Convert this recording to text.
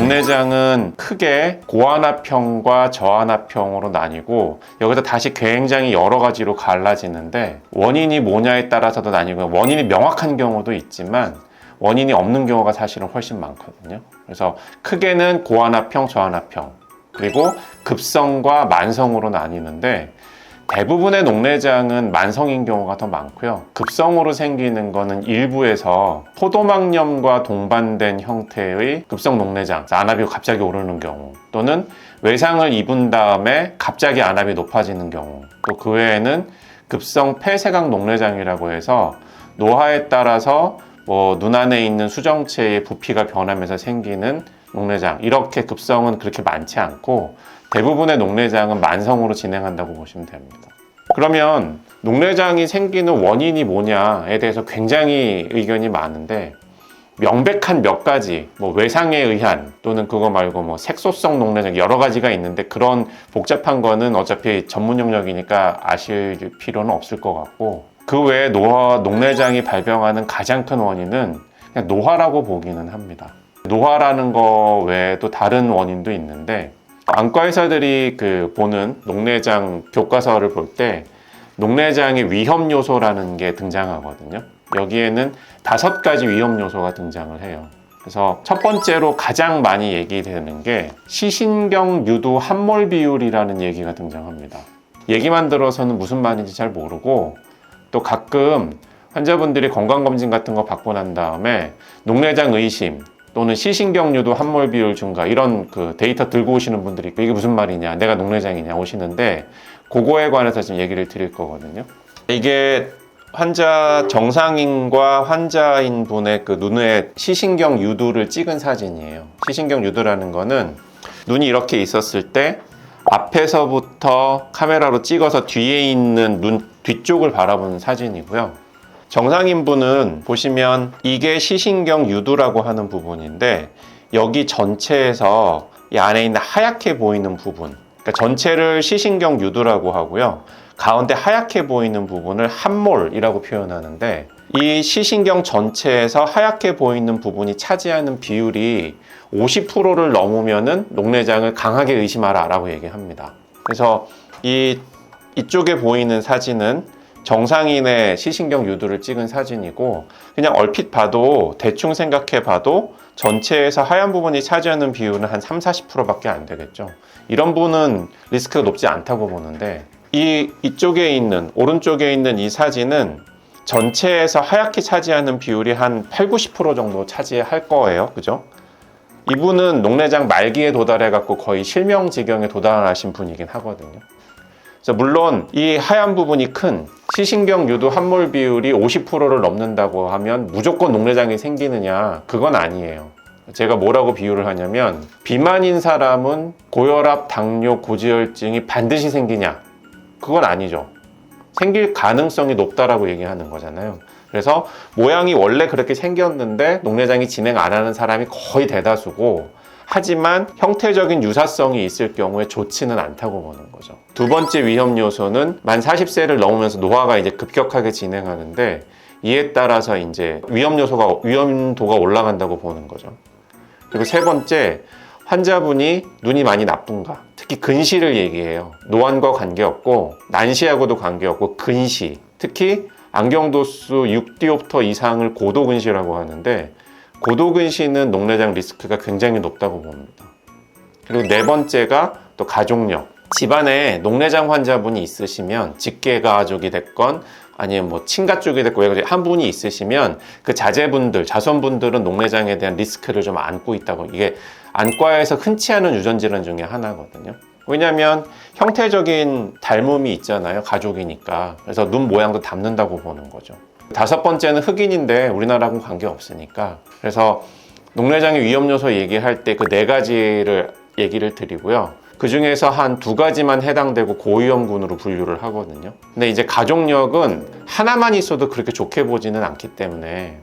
녹내장은 크게 고환압형과 저환압형으로 나뉘고 여기서 다시 굉장히 여러 가지로 갈라지는데 원인이 뭐냐에 따라서도 나뉘고 원인이 명확한 경우도 있지만 원인이 없는 경우가 사실은 훨씬 많거든요. 그래서 크게는 고환압형, 저환압형 그리고 급성과 만성으로 나뉘는데 대부분의 녹내장은 만성인 경우가 더 많고요. 급성으로 생기는 거는 일부에서 포도막염과 동반된 형태의 급성 녹내장, 안압이 갑자기 오르는 경우 또는 외상을 입은 다음에 갑자기 안압이 높아지는 경우 또 그 외에는 급성 폐쇄각 녹내장이라고 해서 노화에 따라서 눈 안에 있는 수정체의 부피가 변하면서 생기는 녹내장 이렇게 급성은 그렇게 많지 않고 대부분의 녹내장은 만성으로 진행한다고 보시면 됩니다. 그러면 녹내장이 생기는 원인이 뭐냐에 대해서 굉장히 의견이 많은데 명백한 몇 가지 외상에 의한 또는 그거 말고 색소성 녹내장 여러 가지가 있는데 그런 복잡한 거는 어차피 전문 영역이니까 아실 필요는 없을 것 같고 그 외에 녹내장이 발병하는 가장 큰 원인은 그냥 노화라고 보기는 합니다. 노화라는 거 외에도 다른 원인도 있는데 안과 의사들이 보는 녹내장 교과서를 볼 때 녹내장의 위험 요소라는 게 등장하거든요. 여기에는 5가지 위험 요소가 등장을 해요. 그래서 첫 번째로 가장 많이 얘기되는 게 시신경 유두 함몰 비율이라는 얘기가 등장합니다. 얘기만 들어서는 무슨 말인지 잘 모르고 또 가끔 환자분들이 건강검진 같은 거 받고 난 다음에 녹내장 의심 또는 시신경유도 함몰 비율 증가 이런 데이터 들고 오시는 분들이 있고 이게 무슨 말이냐 내가 녹내장이냐 오시는데 그거에 관해서 지금 얘기를 드릴 거거든요. 이게 환자 정상인과 환자인 분의 눈의 시신경 유두를 찍은 사진이에요. 시신경 유두라는 거는 눈이 이렇게 있었을 때 앞에서부터 카메라로 찍어서 뒤에 있는 눈 뒤쪽을 바라보는 사진이고요. 정상인분은 보시면 이게 시신경 유두라고 하는 부분인데 여기 전체에서 이 안에 있는 하얗게 보이는 부분 그러니까 전체를 시신경 유두라고 하고요. 가운데 하얗게 보이는 부분을 함몰이라고 표현하는데 이 시신경 전체에서 하얗게 보이는 부분이 차지하는 비율이 50%를 넘으면은 녹내장을 강하게 의심하라 라고 얘기합니다. 그래서 이쪽에 보이는 사진은 정상인의 시신경 유두를 찍은 사진이고 그냥 얼핏 봐도 대충 생각해 봐도 전체에서 하얀 부분이 차지하는 비율은 한 30-40%밖에 안 되겠죠. 이런 분은 리스크가 높지 않다고 보는데 이쪽에 있는 오른쪽에 있는 이 사진은 전체에서 하얗게 차지하는 비율이 한 80-90% 정도 차지할 거예요. 그죠? 이분은 녹내장 말기에 도달해 갖고 거의 실명 지경에 도달하신 분이긴 하거든요. 물론 이 하얀 부분이 큰 시신경 유두 함몰 비율이 50%를 넘는다고 하면 무조건 녹내장이 생기느냐 그건 아니에요. 제가 뭐라고 비유를 하냐면 비만인 사람은 고혈압, 당뇨, 고지혈증이 반드시 생기냐 그건 아니죠. 생길 가능성이 높다라고 얘기하는 거잖아요. 그래서 모양이 원래 그렇게 생겼는데 녹내장이 진행 안 하는 사람이 거의 대다수고 하지만 형태적인 유사성이 있을 경우에 좋지는 않다고 보는 거죠. 두 번째 위험 요소는 만 40세를 넘으면서 노화가 이제 급격하게 진행하는데 이에 따라서 이제 위험도가 올라간다고 보는 거죠. 그리고 세 번째, 환자분이 눈이 많이 나쁜가, 특히 근시를 얘기해요. 노안과 관계없고 난시하고도 관계없고 근시, 특히 안경도수 6디옵터 이상을 고도근시라고 하는데 고도근시는 녹내장 리스크가 굉장히 높다고 봅니다. 그리고 네 번째가 또 가족력. 집안에 녹내장 환자분이 있으시면 직계가족이 됐건 아니면 친가족이 됐건 한 분이 있으시면 그 자손분들은 녹내장에 대한 리스크를 좀 안고 있다고 이게 안과에서 흔치 않은 유전질환 중에 하나거든요. 왜냐하면 형태적인 닮음이 있잖아요. 가족이니까. 그래서 눈 모양도 닮는다고 보는 거죠. 다섯 번째는 흑인인데 우리나라하고는 관계없으니까 그래서 녹내장의 위험 요소 얘기할 때 그 4가지를 얘기를 드리고요. 그 중에서 한 2가지만 해당되고 고위험군으로 분류를 하거든요. 근데 이제 가족력은 하나만 있어도 그렇게 좋게 보지는 않기 때문에